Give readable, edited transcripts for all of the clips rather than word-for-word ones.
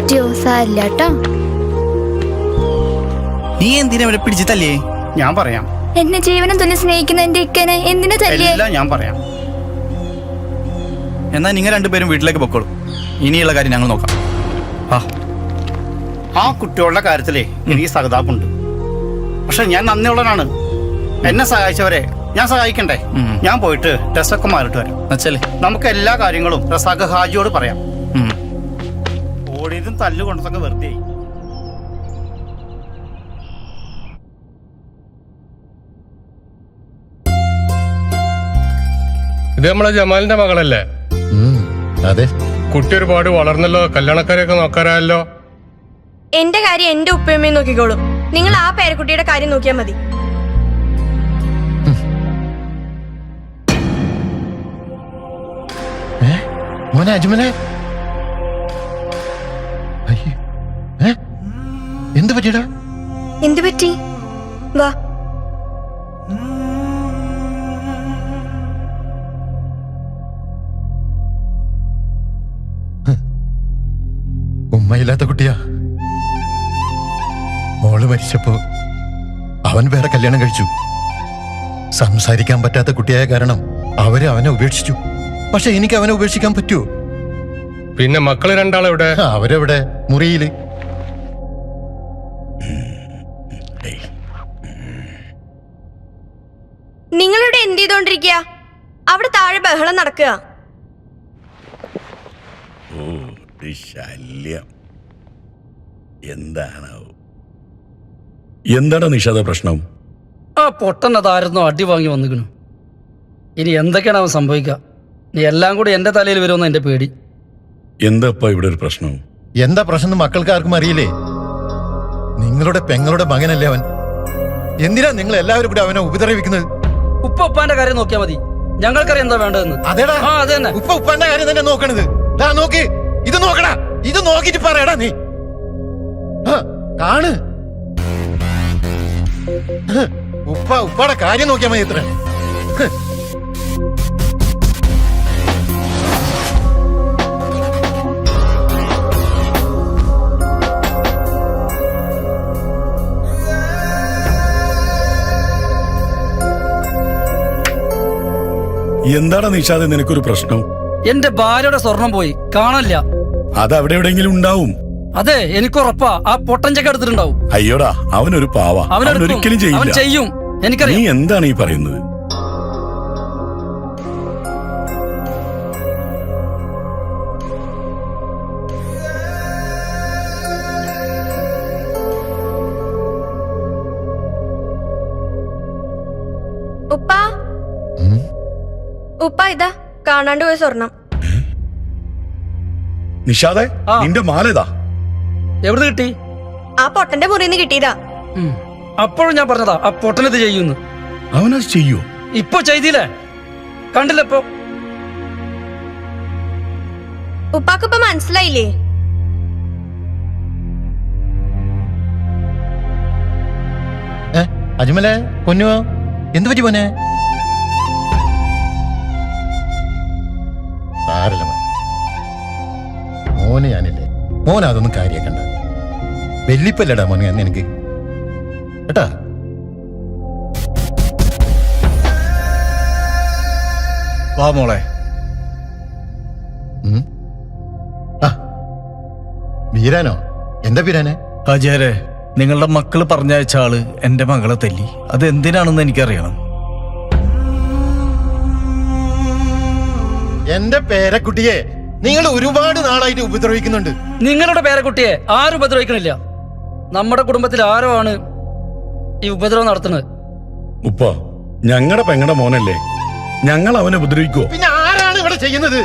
പറ്റിയോ? സാരില്ല കേട്ടോ. നീ എന്തിനാ ഇവിടെ പിടിച്ച് തല്ലേ? ഞാൻ പറയാം. എന്നെ ജീവനം തന്നെ സ്നേഹിക്കുന്ന എന്റെ ഇക്കനെ എന്തിനാ തല്ലേ? ഞാൻ പറയാം. എന്നാ നിങ്ങൾ രണ്ടുപേരും വീട്ടിലേക്ക് പൊക്കോളൂ. ഇനിയുള്ള കാര്യം ഞങ്ങൾ നോക്കാം. ആ കുട്ടികളുടെ കാര്യത്തിലേ എനിക്ക് സഹതാപുണ്ട്. പക്ഷെ ഞാൻ നന്ദിയുള്ളവനാണ്. എന്നെ സഹായിച്ചവരെ ഞാൻ സഹായിക്കണ്ടേ? ഞാൻ പോയിട്ട് ഡ്രസ്സൊക്കെ മാറിട്ട് വരാം. നമുക്ക് എല്ലാ കാര്യങ്ങളും റസാഖ് ഹാജിയോട് പറയാം. ഓടിയതും തല്ലുകൊണ്ടതൊക്കെ വെറുതെ. ഇത് നമ്മളെ ജമാലിന്റെ മകളല്ലേ? അതെ. കുട്ടി ഒരുപാട് വളർന്നല്ലോ, കല്യാണക്കാരെയൊക്കെ നോക്കാറായല്ലോ. എന്റെ കാര്യം എന്റെ ഉപ്പയമ്മയും നോക്കിക്കോളും. നിങ്ങൾ ആ പേരക്കുട്ടിയുടെ കാര്യം നോക്കിയാൽ മതി. മോനെ അജ്മലെ, എന്ത് പറ്റിയടാ? എന്ത് പറ്റി? വാ. ഉമ്മയില്ലാത്ത കുട്ടിയാ. മോള് മരിച്ചപ്പോ അവൻ വേറെ കല്യാണം കഴിച്ചു. സംസാരിക്കാൻ പറ്റാത്ത കുട്ടിയായ കാരണം അവര് അവനെ ഉപേക്ഷിച്ചു. പക്ഷെ എനിക്ക് അവനെ ഉപേക്ഷിക്കാൻ പറ്റുമോ? പിന്നെ മക്കള് രണ്ടാളെവിടെ? അവരെവിടെ? മുറിയില്. നിങ്ങളിവിടെ എന്ത് ചെയ്തോണ്ടിരിക്കുക? അവിടെ താഴെ ബഹളം നടക്കുക. എന്താണ് നിഷാദ പ്രശ്നം? ആ പൊട്ടനതായിരുന്നു അടി വാങ്ങി വന്നിക്കണു. ഇനി എന്തൊക്കെയാണ് അവൻ സംഭവിക്കുക? നീ എല്ലാം കൂടി എന്റെ തലയിൽ വരുമെന്ന് എന്റെ പേടി. എന്താ ഇവിടെ ഒരു പ്രശ്നം? എന്താ പ്രശ്നം മക്കൾക്ക് ആർക്കും അറിയില്ലേ? നിങ്ങളുടെ പെങ്ങളുടെ മകനല്ലേ അവൻ. എന്തിനാ നിങ്ങൾ എല്ലാവരും കൂടി അവനെ ഉപദ്രവിക്കുന്നത്? ഉപ്പാന്റെ കാര്യം നോക്കിയാൽ മതി. ഞങ്ങൾക്കറിയാം എന്താ വേണ്ടതെന്ന്. അതേടാ, അത് തന്നെ. ഉപ്പാന്റെ കാര്യം തന്നെ നോക്കണത്. നോക്ക്, ഇത് നോക്കടാ. ഇത് നോക്കിട്ട് പറയടാ നീ. കാണ്, ഉപ്പാടെ കാര്യം നോക്കിയാൽ മതി. ഇത്ര എന്താണ് നിഷാദ് നിനക്കൊരു പ്രശ്നം? എന്റെ ഭാര്യയുടെ സ്വർണം പോയി, കാണാനില്ല. അത് അവിടെ എവിടെയെങ്കിലും ഉണ്ടാവും. അതെ, എനിക്കുറപ്പാ. ആ പൊട്ടഞ്ചൊക്കെ എടുത്തിട്ടുണ്ടാവും. അയ്യോടാ, അവനൊരു പാവ. അവനൊരിക്കലും ചെയ്യും. എനിക്കറിയാം. നീ എന്താണ് ഈ പറയുന്നത്? ഉപ്പാ, ഉപ്പ ഇതാ കാണാണ്ട് പോയ സ്വർണം. നിഷാദേ, നിന്റെ മാലേതാ? എവിടെ കിട്ടി? ആ പൊട്ടന്റെ മുറിന്ന് കിട്ടിയതാ. അപ്പോഴും ഞാൻ പറഞ്ഞതാ ആ പൊട്ടനത് ചെയ്യുന്നു. അവനത് ചെയ്യോ? ഇപ്പൊ ചെയ്തില്ലേ? കണ്ടില്ലപ്പോ? ഉപ്പാക്കിപ്പോ മനസ്സിലായില്ലേ? അജ്മലെ, പൊന്നുവോ, എന്ത് പറ്റി പോനെ? മോനെ ഞാനില്ലേ, മോൻ അതൊന്നും കാര്യാക്കണ്ട. വെല്ലിപ്പല്ലടാ മോനെ അന്ന് എനിക്ക് കേട്ടാ. വാ മോളെ. വീരാനോ? എന്താ വീരാനെ? ഹാജിയാരെ, നിങ്ങളുടെ മക്കള് പറഞ്ഞയച്ച ആള് എന്റെ മകളെ തല്ലി. അത് എന്തിനാണെന്ന് എനിക്കറിയണം. എന്റെ പേരക്കുട്ടിയെ നിങ്ങൾ ഒരുപാട് നാളായിട്ട് ഉപദ്രവിക്കുന്നുണ്ട്. നിങ്ങളുടെ പേരക്കുട്ടിയെ ആരും ഉപദ്രവിക്കണില്ല. നമ്മുടെ കുടുംബത്തിൽ ആരോ ആണ് ഈ ഉപദ്രവം നടത്തുന്നത്. ഉപ്പ, ഞങ്ങളുടെ പെങ്ങളുടെ മോനല്ലേ, ഞങ്ങൾ അവനെ ഉപദ്രവിക്കുവോ? പിന്നെ ആരാണ് ഇവിടെ ചെയ്യുന്നത്?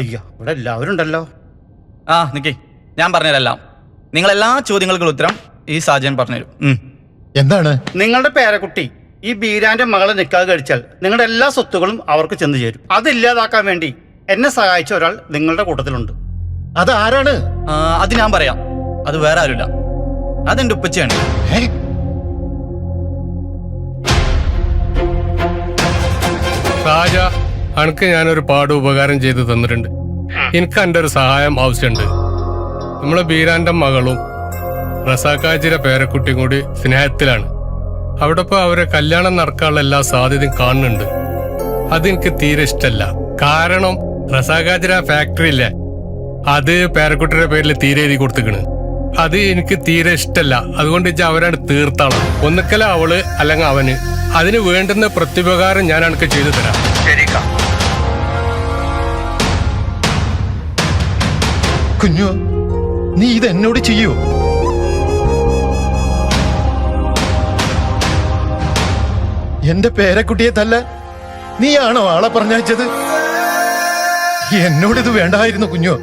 അയ്യോ, ഇവിടെ എല്ലാവരും ഉണ്ടല്ലോ. നിക്കേ, ഞാൻ പറഞ്ഞുതരാം. നിങ്ങളെല്ലാ ചോദ്യങ്ങൾക്കുള്ള ഉത്തരം ഈ സാജൻ പറഞ്ഞുതരും. എന്താണ്? നിങ്ങളുടെ പേരക്കുട്ടി ഈ ബീരാന്റെ മകളെ നിക്കാഹ് കഴിച്ചാൽ നിങ്ങളുടെ എല്ലാ സ്വത്തുകളും അവർക്ക് ചെന്ന് ചേരും. അതില്ലാതാക്കാൻ വേണ്ടി എന്നെ സഹായിച്ച ഒരാൾ നിങ്ങളുടെ കൂട്ടത്തിലുണ്ട്. അത് ആരാണ്? അത് ഞാൻ പറയാം. അത് വേറെ ആരുമില്ല, അതെന്റെ ഉപ്പച്ചയാണ്. രാജ അനക്ക് ഞാനൊരു പാട് ഉപകാരം ചെയ്തു തന്നിട്ടുണ്ട്. എനിക്ക് എൻ്റെ ഒരു സഹായം ആവശ്യമുണ്ട്. നമ്മളെ ബീരാന്റെ മകളും റസാക്കാജിയുടെ പേരക്കുട്ടിയും കൂടി സ്നേഹത്തിലാണ്. അവിടെ ഇപ്പോൾ അവരെ കല്യാണം നടക്കാനുള്ള എല്ലാ സാധ്യതയും കാണുന്നുണ്ട്. അതെനിക്ക് തീരെ ഇഷ്ടമല്ല. കാരണം റസാക്കാജിര ഫാക്ടറി ഇല്ലേ, അത് പേരക്കുട്ടിയുടെ പേരിൽ തീരെ എഴുതി കൊടുത്തിക്കണ്. അത് എനിക്ക് തീരെ ഇഷ്ടമല്ല. അതുകൊണ്ട് അവരാണ് തീർത്താളം. ഒന്നിക്കല അവള് അല്ലെങ്കിൽ അവന്. അതിന് വേണ്ടുന്ന പ്രത്യുപകാരം ഞാൻ അനക്ക് ചെയ്തു തരാം. കുഞ്ഞു, നീ ഇത് എന്നോട് ചെയ്യൂ? എന്റെ പേരക്കുട്ടിയെ തല്ല നീയാണോ ആളെ പറഞ്ഞയച്ചത്? എന്നോടിത് വേണ്ടായിരുന്നു കുഞ്ഞു.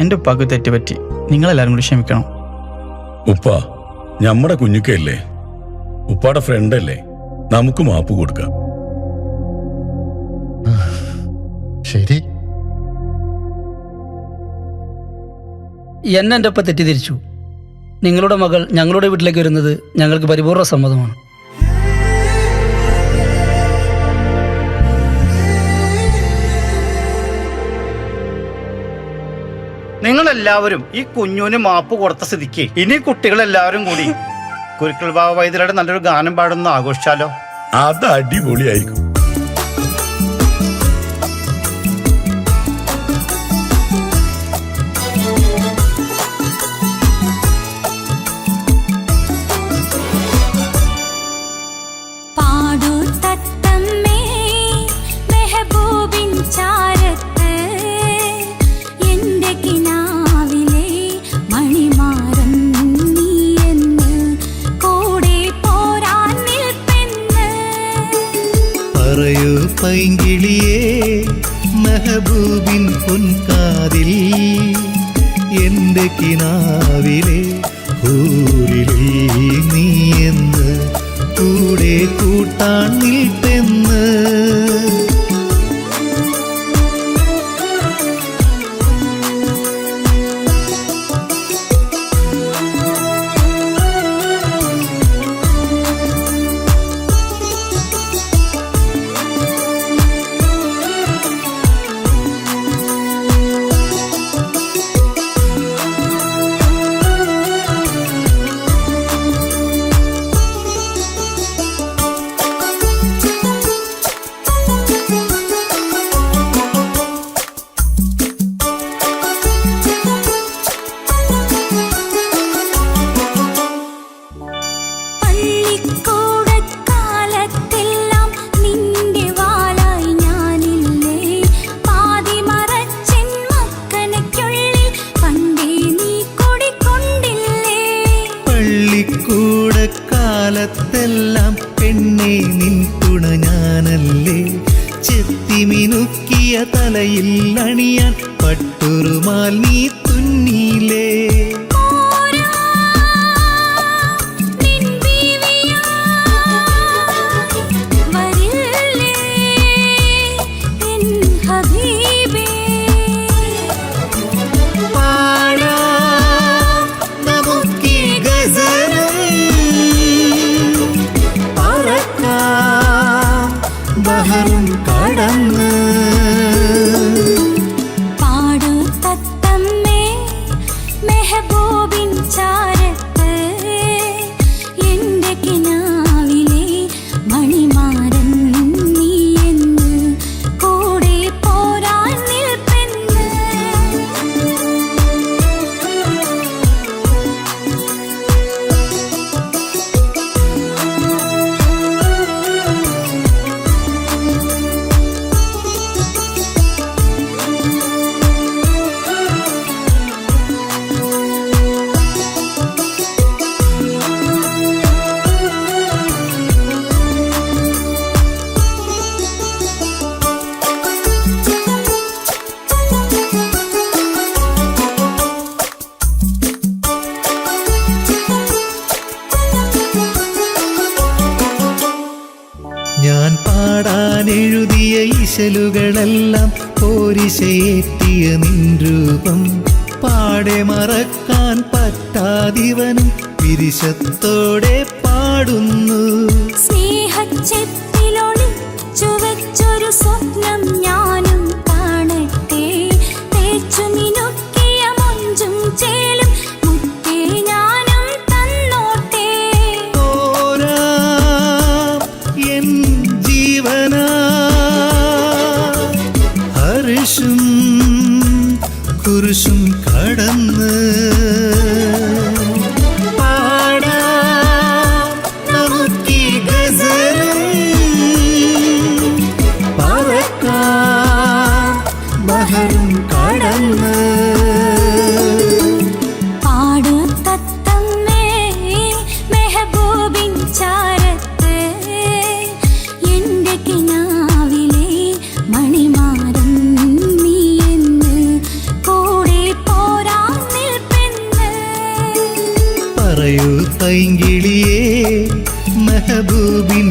എന്റെ ഉപ്പാക്ക് തെറ്റുപറ്റി. നിങ്ങളെല്ലാരും കൂടി ക്ഷമിക്കണം. ഉപ്പ ഞമ്മടെ കുഞ്ഞുക്കല്ലേ, ഉപ്പാടെ ഫ്രണ്ടല്ലേ, നമുക്ക് മാപ്പ് കൊടുക്കാം. ശരി. എന്നെ എൻ്റെ ഒപ്പം തെറ്റിദ്ധരിച്ചു. നിങ്ങളുടെ മകൾ ഞങ്ങളുടെ വീട്ടിലേക്ക് വരുന്നത് ഞങ്ങൾക്ക് പരിപൂർണ്ണ സമ്മതമാണ്. നിങ്ങളെല്ലാവരും ഈ കുഞ്ഞുവിന് മാപ്പ് കൊടുത്ത സ്ഥിതിക്ക് ഇനി കുട്ടികളെല്ലാവരും കൂടി കുരുക്കൾ ബാബ വൈദ്യരുടെ നല്ലൊരു ഗാനം പാടുന്ന ആഘോഷിച്ചാലോ? അത് അടിപൊളിയായിരിക്കും. പൈങ്കിളിയേ മെഹബൂബിൻ പൊൻകാതിൽ എൻ്റെ കിനാവിലെ ഊരിലേ നീ എന്ന് കൂടെ കൂട്ടാൻ നിൽപ്പെന്ന്. കാലത്തെല്ലാം പെണ്ണെ നിൻ തുണ ഞാനല്ലേ, ചെത്തിമിനുക്കിയ തലയിൽ അണിയാൻ പട്ടുറുമാൽ നീ തുന്നിയിലേ. കടന്ന് പാടു തത്തമ്മേ മെഹബൂബിൻ ചാരത്ത്, എൻ്റെ കിനാവിലെ മണിമാരൻ നീ എന്ന് കൂടെ പോരാൻ നിൽപ്പെന്ന്. ഞാൻ പാടാൻ എഴുതിയ ഇശലുകളെല്ലാം പോരിശയേറ്റിയ നിൻ രൂപം, പാടെ മറക്കാൻ പറ്റാതിവനും പിരിശത്തോടെ പാടുന്നു. സ്നേഹച്ചെപ്പിലൊളിച്ചു വെച്ച കൊതിച്ചൊരു സ്വപ്നം ഞാനും കാണട്ടെ. തേച്ചു മിനുക്കിയ മൊഞ്ചും ചേലും മുത്തേ ഞാനും തന്നോട്ടെ. എൻ ജീവനാ ഹർഷും കുരിശും കടന്ന് പാടാം നമുക്കീ ഗസലും. പറക്കാം ബഹറും കടന്ന് പാടുത്തത്തമ്മേ മെഹബൂബിൻ ചാരത്ത് എന്റെ കിനാവിലെ മണിമാരൻ നീ എന്ന് കൂടെ പോരാൻ നിൽപ്പെന്ന്. പറയൂ പൈങ്കിളിയേ മെഹബൂബിൻ